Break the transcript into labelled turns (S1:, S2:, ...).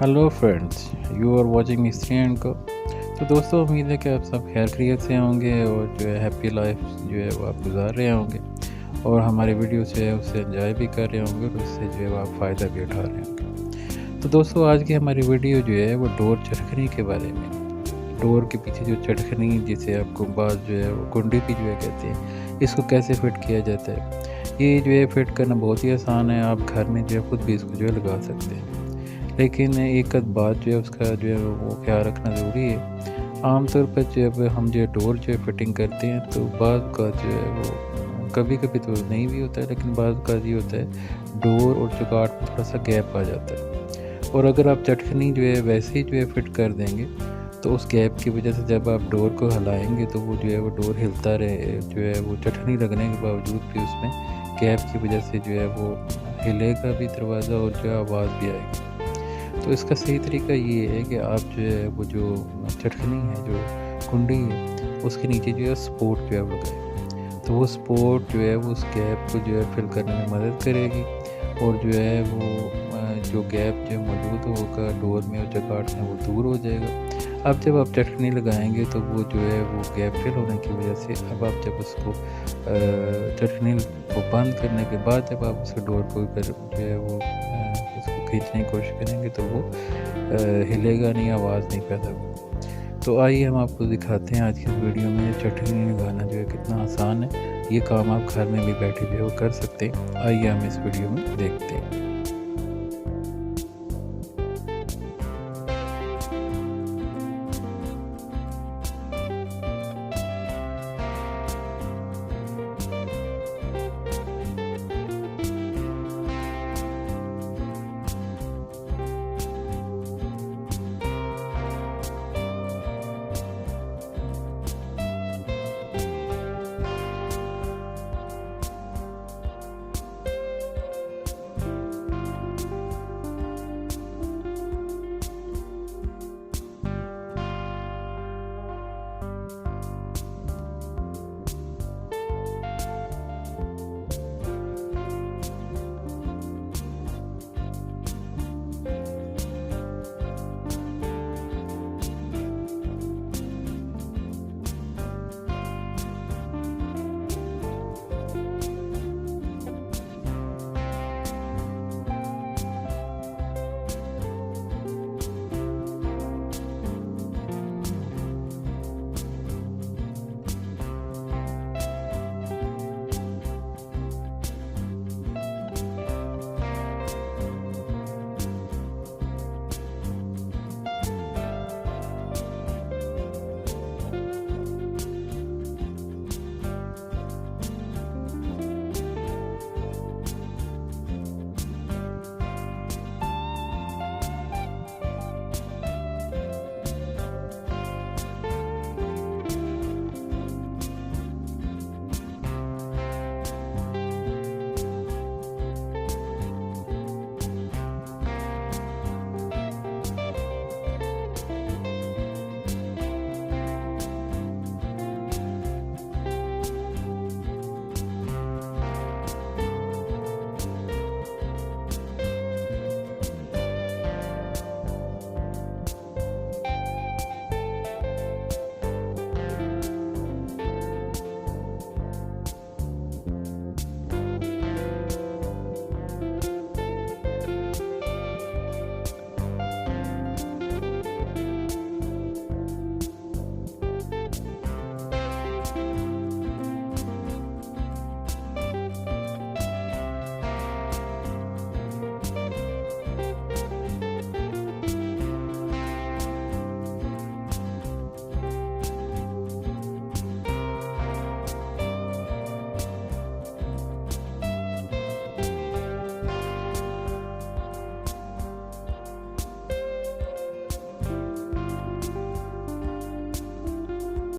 S1: Hello friends, you are watching Mistry and co. तो दोस्तों, उम्मीद है कि आप सब खैर खैरियत से होंगे और जो है हैप्पी लाइफ जो है वो आप गुजार रहे होंगे और हमारे वीडियो से है उससे एंजॉय भी कर रहे होंगे और उससे जो है वो आप फ़ायदा भी उठा रहे होंगे। तो दोस्तों, आज की हमारी वीडियो जो है वो डोर चटखनी के बारे में। डोर के पीछे जो चटखनी जिसे आप गुंबाज जो है वो कुंडी भी जो है कहते हैं, इसको कैसे फिट किया जाता है। ये जो है फिट करना बहुत ही आसान है। आप घर में जो है खुद भी इसको जो है लगा सकते हैं, लेकिन एक आध बात जो है उसका जो है वो ख्याल रखना ज़रूरी है। आमतौर पर जब हम जो है डोर जो है फिटिंग करते हैं तो बाद का जो है वो कभी कभी तो नहीं भी होता है, लेकिन बाद का ये होता है डोर और चुगाट में थोड़ा सा गैप आ जाता है। और अगर आप चटखनी जो है वैसे ही जो है फिट कर देंगे तो उस गैप की वजह से जब आप डोर को हिलाएंगे तो वो जो है वो डोर हिलता रहे, जो है वो चटखनी लगने के बावजूद भी उसमें गैप की वजह से जो है वो हिलेगा भी दरवाज़ा और जो है आवाज़ भी आएगी। तो इसका सही तरीका ये है कि आप जो है वो जो चटखनी है, जो कुंडी है, उसके नीचे जो है सपोर्ट जो है वो लगाए। तो वो सपोर्ट जो है वो उस गैप को जो है फिल करने में मदद करेगी और जो है वो जो गैप जो मौजूद होगा डोर में और चगाट में वो दूर हो जाएगा। अब जब आप चटखनी लगाएंगे तो वो जो है वो गैप फिल होने की वजह से अब आप जब उसको चटखनी को बंद करने के बाद जब आप उसके डोर को जो है वो इसको खींचने की कोशिश करेंगे तो वो हिलेगा नहीं, आवाज़ नहीं पैदा होगी। तो आइए हम आपको दिखाते हैं आज की इस वीडियो में चटखनी लगाना जो है कितना आसान है। ये काम आप घर में भी बैठे जो है वो कर सकते हैं। आइए हम इस वीडियो में देखते हैं।